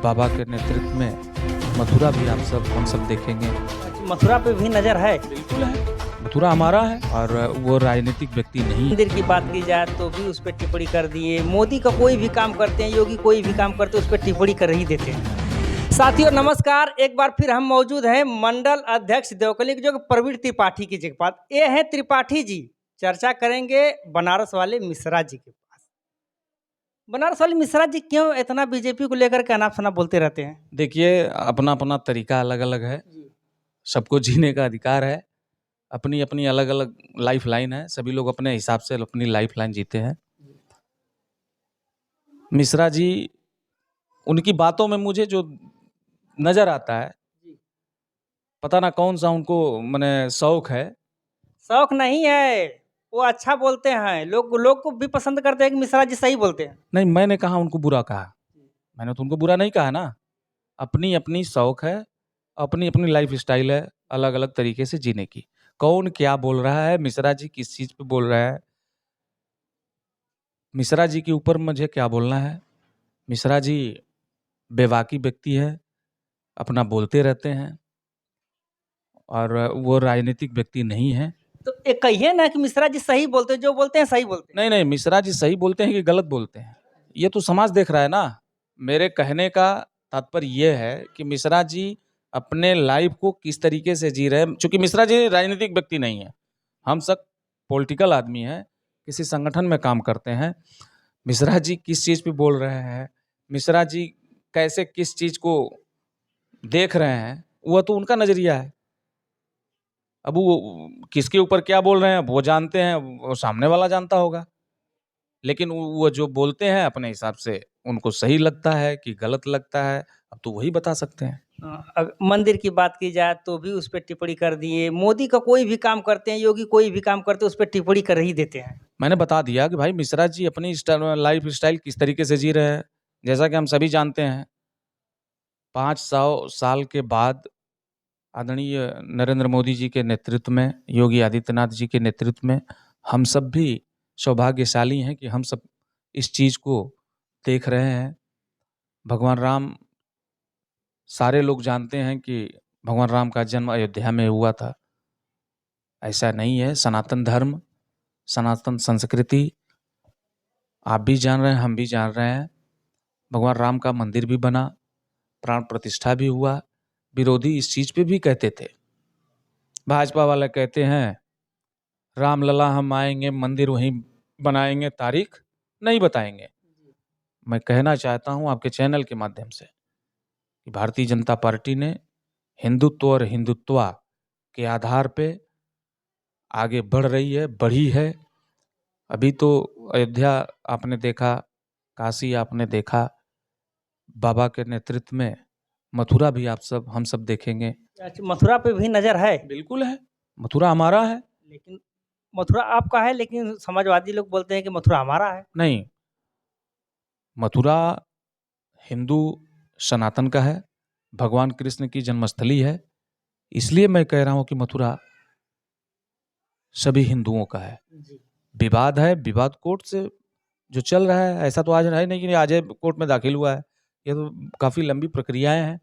बाबा के नेतृत्व में मथुरा भी हम सब देखेंगे। मथुरा पे भी नज़र है। बिल्कुल है, मथुरा हमारा है और वो राजनीतिक व्यक्ति नहीं। मंदिर की बात की जाए तो भी उस पर टिप्पणी कर दिए। मोदी का कोई भी काम करते हैं, योगी कोई भी काम करते हैं, उस पर टिप्पणी कर ही देते हैं। साथियों नमस्कार, एक बार फिर हम मौजूद हैं मंडल अध्यक्ष देवकली जो प्रवीण त्रिपाठी की जगह पास। ये हैं त्रिपाठी जी। चर्चा करेंगे बनारस वाले मिश्रा जी के पास। बनारस वाले मिश्रा जी क्यों इतना बीजेपी को लेकर के अनाप शनाप बोलते रहते हैं? देखिए, अपना अपना तरीका अलग अलग है, सबको जीने का अधिकार है, अपनी अपनी अलग अलग लाइफ लाइन है, सभी लोग अपने हिसाब से अपनी लाइफ लाइन जीते हैं। मिश्रा जी, उनकी बातों में मुझे जो नजर आता है, पता ना कौन सा उनको माने शौक है। शौक नहीं है, वो अच्छा बोलते हैं। लोग को भी पसंद करते हैं कि मिश्रा जी सही बोलते हैं। नहीं, मैंने कहा उनको बुरा कहा? मैंने तो उनको बुरा नहीं कहा ना। अपनी अपनी शौक है, अपनी अपनी लाइफ स्टाइल है, अलग अलग तरीके से जीने की। कौन क्या बोल रहा है, मिश्रा जी किस चीज पे बोल रहा है, मिश्रा जी के ऊपर मुझे क्या बोलना है। मिश्रा जी बेबाकी व्यक्ति है, अपना बोलते रहते हैं और वो राजनीतिक व्यक्ति नहीं है। तो एक कहिए ना कि मिश्रा जी सही बोलते हैं, जो बोलते हैं सही बोलते हैं। नहीं नहीं, मिश्रा जी सही बोलते हैं कि गलत बोलते हैं, ये तो समाज देख रहा है ना। मेरे कहने का तात्पर्य ये है कि मिश्रा जी अपने लाइफ को किस तरीके से जी रहे हैं। चूंकि मिश्रा जी राजनीतिक व्यक्ति नहीं है, हम सब पॉलिटिकल आदमी हैं, किसी संगठन में काम करते हैं। मिश्रा जी किस चीज़ पे बोल रहे हैं, मिश्रा जी कैसे किस चीज़ को देख रहे हैं, वह तो उनका नज़रिया है। अब वो किसके ऊपर क्या बोल रहे हैं वो जानते हैं, वो सामने वाला जानता होगा। लेकिन वो जो बोलते हैं अपने हिसाब से, उनको सही लगता है कि गलत लगता है, अब तो वही बता सकते हैं। मंदिर की बात की जाए तो भी उस पर टिप्पणी कर दिए। मोदी का कोई भी काम करते हैं, योगी कोई भी काम करते हैं, उस पर टिप्पणी कर ही देते हैं। मैंने बता दिया कि भाई मिश्रा जी अपनी लाइफ स्टाइल किस तरीके से जी रहे हैं। जैसा कि हम सभी जानते हैं, 500 साल के बाद आदरणीय नरेंद्र मोदी जी के नेतृत्व में, योगी आदित्यनाथ जी के नेतृत्व में हम सब भी सौभाग्यशाली हैं कि हम सब इस चीज़ को देख रहे हैं। भगवान राम, सारे लोग जानते हैं कि भगवान राम का जन्म अयोध्या में हुआ था। ऐसा नहीं है। सनातन धर्म, सनातन संस्कृति आप भी जान रहे हैं, हम भी जान रहे हैं। भगवान राम का मंदिर भी बना, प्राण प्रतिष्ठा भी हुआ। विरोधी इस चीज़ पे भी कहते थे। भाजपा वाले कहते हैं राम लला हम आएंगे, मंदिर वहीं बनाएंगे, तारीख नहीं बताएंगे। मैं कहना चाहता हूं आपके चैनल के माध्यम से कि भारतीय जनता पार्टी ने हिंदुत्व और हिंदुत्वा के आधार पे आगे बढ़ रही है, बढ़ी है। अभी तो अयोध्या आपने देखा, काशी आपने देखा, बाबा के नेतृत्व में मथुरा भी हम सब देखेंगे। मथुरा पे भी नज़र है। बिल्कुल है, मथुरा हमारा है। लेकिन मथुरा आपका है, लेकिन समाजवादी लोग बोलते हैं कि मथुरा हमारा है। नहीं, मथुरा हिंदू सनातन का है, भगवान कृष्ण की जन्मस्थली है। इसलिए मैं कह रहा हूं कि मथुरा सभी हिंदुओं का है। विवाद है, विवाद कोर्ट से जो चल रहा है, ऐसा तो आज है नहीं कि आज कोर्ट में दाखिल हुआ है। ये तो काफ़ी लंबी प्रक्रियाएं हैं,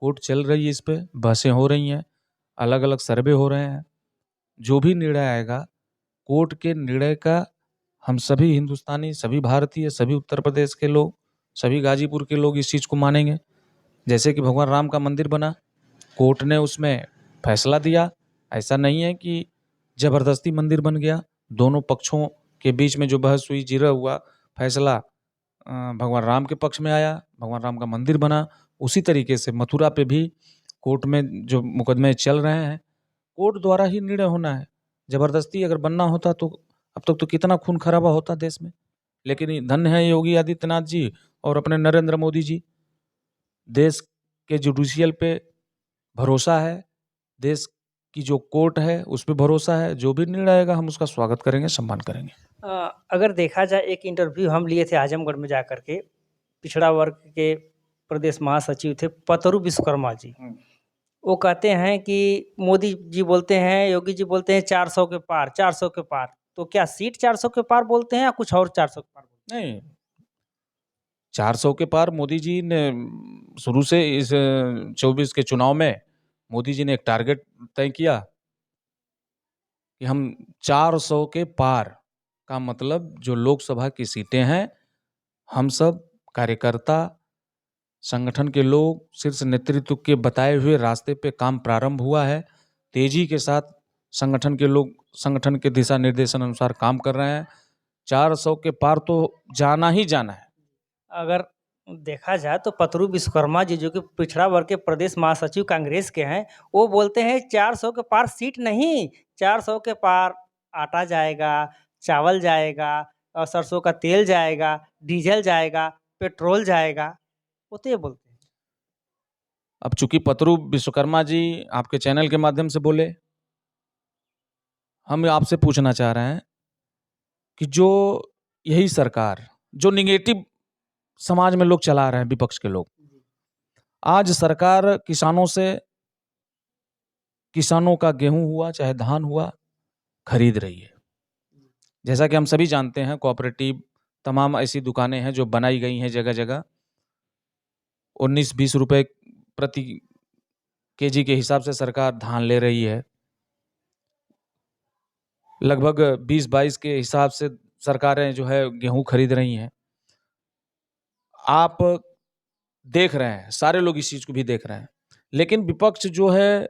कोर्ट चल रही है, इस पे बहसें हो रही हैं, अलग अलग सर्वे हो रहे हैं। जो भी निर्णय आएगा, कोर्ट के निर्णय का हम सभी हिंदुस्तानी, सभी भारतीय, सभी उत्तर प्रदेश के लोग, सभी गाजीपुर के लोग इस चीज़ को मानेंगे। जैसे कि भगवान राम का मंदिर बना, कोर्ट ने उसमें फैसला दिया। ऐसा नहीं है कि जबरदस्ती मंदिर बन गया। दोनों पक्षों के बीच में जो बहस हुई, जिरह हुआ, फैसला भगवान राम के पक्ष में आया, भगवान राम का मंदिर बना। उसी तरीके से मथुरा पे भी कोर्ट में जो मुकदमे चल रहे हैं, कोर्ट द्वारा ही निर्णय होना है। जबरदस्ती अगर बनना होता तो अब तक तो कितना खून खराबा होता देश में। लेकिन धन्य है योगी आदित्यनाथ जी और अपने नरेंद्र मोदी जी। देश के जुडिशियल पे भरोसा है, देश की जो कोर्ट है उस पे भरोसा है। जो भी निर्णय आएगा हम उसका स्वागत करेंगे, सम्मान करेंगे। अगर देखा जाए, एक इंटरव्यू हम लिए थे आजमगढ़ में जाकर के, पिछड़ा वर्ग के प्रदेश महासचिव थे पतरू विश्वकर्मा जी। वो कहते हैं कि मोदी जी बोलते हैं, योगी जी बोलते हैं 400 के पार, 400 के पार। तो क्या सीट 400 के पार बोलते हैं या कुछ और 400 के पार बोलते हैं? नहीं, 400 के पार मोदी जी ने शुरू से इस 24 के चुनाव में मोदी जी ने एक टारगेट तय किया कि हम 400 के पार का मतलब जो लोकसभा की सीटें हैं, हम सब कार्यकर्ता, संगठन के लोग, शीर्ष नेतृत्व के बताए हुए रास्ते पे काम प्रारंभ हुआ है। तेजी के साथ संगठन के लोग संगठन के दिशा निर्देशन अनुसार काम कर रहे हैं। 400 के पार तो जाना ही जाना है। अगर देखा जाए तो पतरू विश्वकर्मा जी जो कि पिछड़ा वर्ग के प्रदेश महासचिव कांग्रेस के हैं, वो बोलते हैं 400 के पार सीट नहीं, 400 के पार आटा जाएगा, चावल जाएगा, और सरसों का तेल जाएगा, डीजल जाएगा, पेट्रोल जाएगा। वो तो ये बोलते हैं। अब चूंकि पतरू विश्वकर्मा जी आपके चैनल के माध्यम से बोले, हम आपसे पूछना चाह रहे हैं कि जो यही सरकार जो निगेटिव समाज में लोग चला रहे हैं, विपक्ष के लोग, आज सरकार किसानों का गेहूं हुआ चाहे धान हुआ खरीद रही है। जैसा कि हम सभी जानते हैं, कोऑपरेटिव तमाम ऐसी दुकानें हैं जो बनाई गई हैं जगह जगह, 19-20 रुपए प्रति केजी के हिसाब से सरकार धान ले रही है। लगभग 20-22 के हिसाब से सरकारें जो है गेहूं खरीद रही हैं। आप देख रहे हैं, सारे लोग इस चीज को भी देख रहे हैं, लेकिन विपक्ष जो है,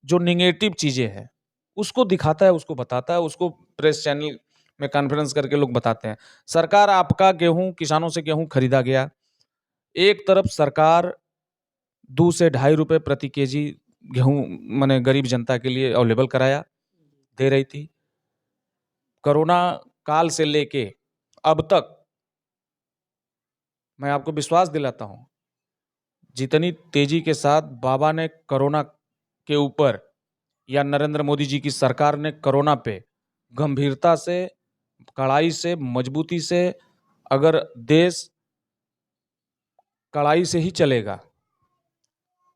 जो निगेटिव चीजें हैं उसको दिखाता है, उसको बताता है, उसको प्रेस चैनल में कॉन्फ्रेंस करके लोग बताते हैं। सरकार आपका गेहूं, किसानों से गेहूं खरीदा गया। एक तरफ सरकार 2 से ₹2.5 प्रति केजी गेहूं माने गरीब जनता के लिए अवेलेबल कराया दे रही थी। कोरोना काल से लेके अब तक मैं आपको विश्वास दिलाता हूं, जितनी तेजी के साथ बाबा ने कोरोना के ऊपर या नरेंद्र मोदी जी की सरकार ने कोरोना पे गंभीरता से, कड़ाई से, मजबूती से, अगर देश कड़ाई से ही चलेगा,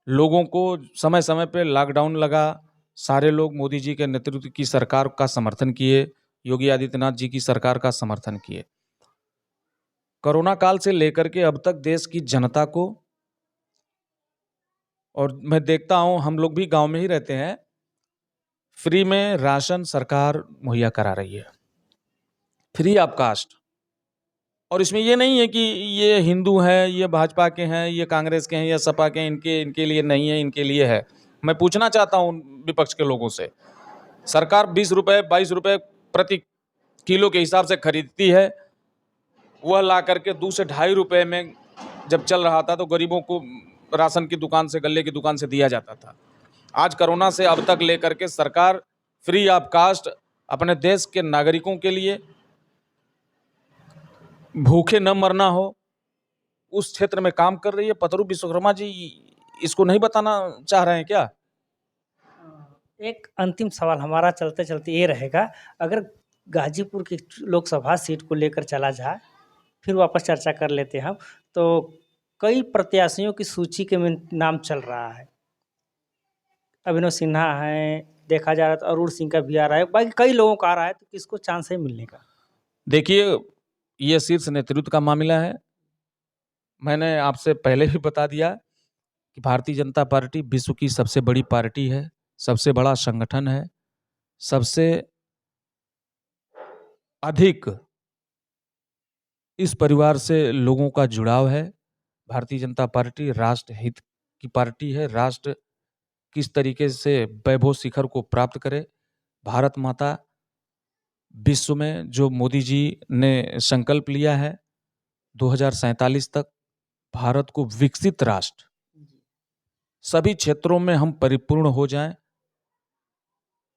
लोगों को समय समय पे लॉकडाउन लगा, सारे लोग मोदी जी के नेतृत्व की सरकार का समर्थन किए, योगी आदित्यनाथ जी की सरकार का समर्थन किए। कोरोना काल से लेकर के अब तक देश की जनता को, और मैं देखता हूं, हम लोग भी गांव में ही रहते हैं, फ्री में राशन सरकार मुहैया करा रही है, फ्री ऑफ कास्ट। और इसमें ये नहीं है कि ये हिंदू हैं, ये भाजपा के हैं, ये कांग्रेस के हैं, या सपा के हैं, इनके लिए नहीं है, इनके लिए है। मैं पूछना चाहता हूं विपक्ष के लोगों से, सरकार 20 रुपए 22 रुपए प्रति किलो के हिसाब से खरीदती है, वह ला करके 2 से ₹2.5 में जब चल रहा था तो गरीबों को राशन की दुकान से, गल्ले की दुकान से दिया जाता था। आज कोरोना से अब तक लेकर के सरकार फ्री ऑफ कास्ट अपने देश के नागरिकों के लिए, भूखे न मरना हो, उस क्षेत्र में काम कर रही है। पतरू विश्वकर्मा जी इसको नहीं बताना चाह रहे हैं क्या? एक अंतिम सवाल हमारा चलते चलते ये रहेगा, अगर गाजीपुर की लोकसभा सीट को लेकर चला जाए, फिर वापस चर्चा कर लेते हैं हम, तो कई प्रत्याशियों की सूची के में नाम चल रहा है। अभिनव सिन्हा है, देखा जा रहा है तो अरुण सिंह का भी आ रहा है, बाकी कई लोगों का आ रहा है, तो किसको चांस है मिलने का? देखिए, ये शीर्ष नेतृत्व का मामला है। मैंने आपसे पहले भी बता दिया कि भारतीय जनता पार्टी विश्व की सबसे बड़ी पार्टी है, सबसे बड़ा संगठन है, सबसे अधिक इस परिवार से लोगों का जुड़ाव है। भारतीय जनता पार्टी राष्ट्र हित की पार्टी है। राष्ट्र किस तरीके से वैभव शिखर को प्राप्त करे, भारत माता विश्व में जो मोदी जी ने संकल्प लिया है 2047 तक भारत को विकसित राष्ट्र, सभी क्षेत्रों में हम परिपूर्ण हो जाएं,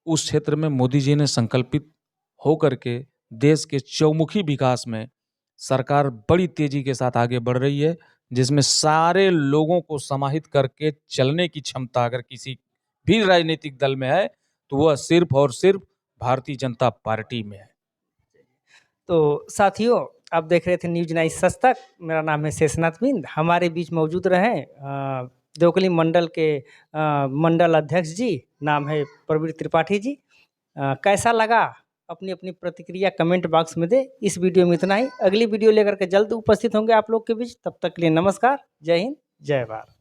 उस क्षेत्र में मोदी जी ने संकल्पित होकर के देश के चौमुखी विकास में सरकार बड़ी तेजी के साथ आगे बढ़ रही है, जिसमें सारे लोगों को समाहित करके चलने की क्षमता अगर किसी भी राजनीतिक दल में है तो वह सिर्फ और सिर्फ भारतीय जनता पार्टी में है। तो साथियों, आप देख रहे थे न्यूज 9 सच तक। मेरा नाम है शेषनाथ बिंद। हमारे बीच मौजूद रहे देवकली मंडल के मंडल अध्यक्ष जी, नाम है प्रवीण त्रिपाठी जी। कैसा लगा अपनी अपनी प्रतिक्रिया कमेंट बॉक्स में दे। इस वीडियो में इतना ही, अगली वीडियो लेकर के जल्द उपस्थित होंगे आप लोग के बीच। तब तक के लिए नमस्कार, जय हिंद। जय भारत।